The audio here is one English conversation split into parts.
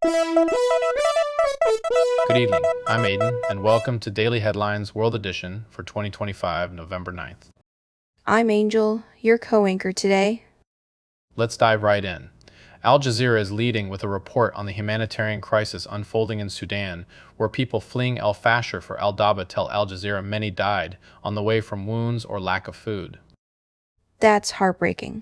Good evening. I'm Aiden, and welcome to Daily Headlines World Edition for 2025, November 9th. I'm Angel, your co-anchor today. Let's dive right in. Al Jazeera is leading with a report on the humanitarian crisis unfolding in Sudan, where people fleeing El Fasher for Al Daba tell Al Jazeera many died on the way from wounds or lack of food. That's heartbreaking.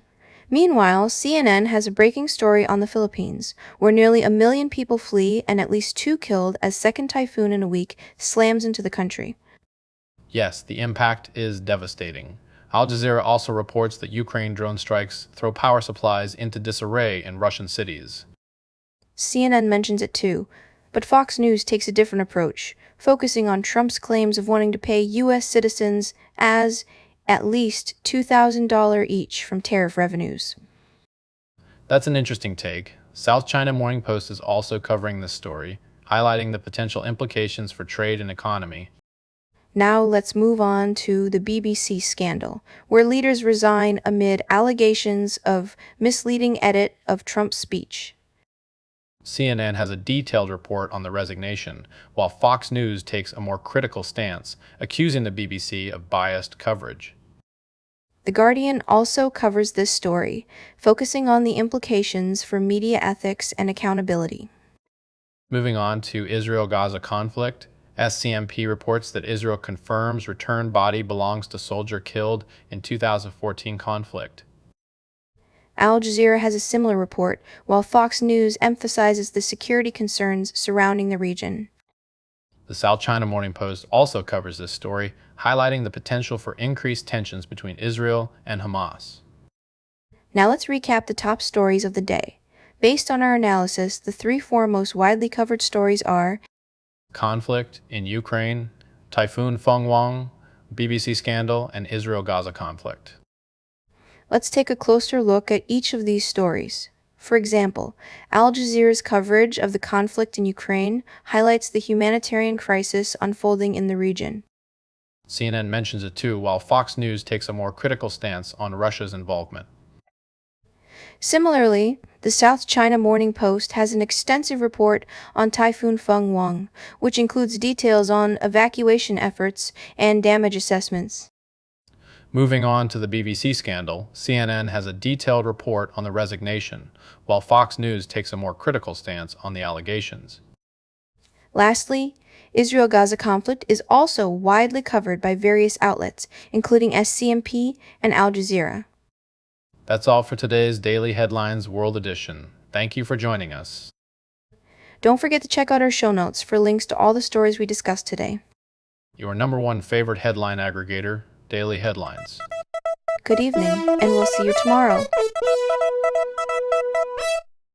Meanwhile, CNN has a breaking story on the Philippines, where nearly 1 million people flee and at least 2 killed as second typhoon in a week slams into the country. Yes, the impact is devastating. Al Jazeera also reports that Ukraine drone strikes throw power supplies into disarray in Russian cities. CNN mentions it too, but Fox News takes a different approach, focusing on Trump's claims of wanting to pay U.S. citizens as at least $2,000 each from tariff revenues. That's an interesting take. South China Morning Post is also covering this story, highlighting the potential implications for trade and economy. Now let's move on to the BBC scandal, where leaders resign amid allegations of misleading edit of Trump's speech. CNN has a detailed report on the resignation, while Fox News takes a more critical stance, accusing the BBC of biased coverage. The Guardian also covers this story, focusing on the implications for media ethics and accountability. Moving on to Israel-Gaza conflict, SCMP reports that Israel confirms returned body belongs to soldier killed in 2014 conflict. Al Jazeera has a similar report, while Fox News emphasizes the security concerns surrounding the region. The South China Morning Post also covers this story, highlighting the potential for increased tensions between Israel and Hamas. Now let's recap the top stories of the day. Based on our analysis, the 3 most widely covered stories are Conflict in Ukraine, Typhoon Fenghuang, BBC scandal, and Israel-Gaza conflict. Let's take a closer look at each of these stories. For example, Al Jazeera's coverage of the conflict in Ukraine highlights the humanitarian crisis unfolding in the region. CNN mentions it too, while Fox News takes a more critical stance on Russia's involvement. Similarly, the South China Morning Post has an extensive report on Typhoon Fenghuang, which includes details on evacuation efforts and damage assessments. Moving on to the BBC scandal, CNN has a detailed report on the resignation, while Fox News takes a more critical stance on the allegations. Lastly, Israel-Gaza conflict is also widely covered by various outlets, including SCMP and Al Jazeera. That's all for today's Daily Headlines World Edition. Thank you for joining us. Don't forget to check out our show notes for links to all the stories we discussed today. Your #1 favorite headline aggregator, Daily Headlines. Good evening, and we'll see you tomorrow.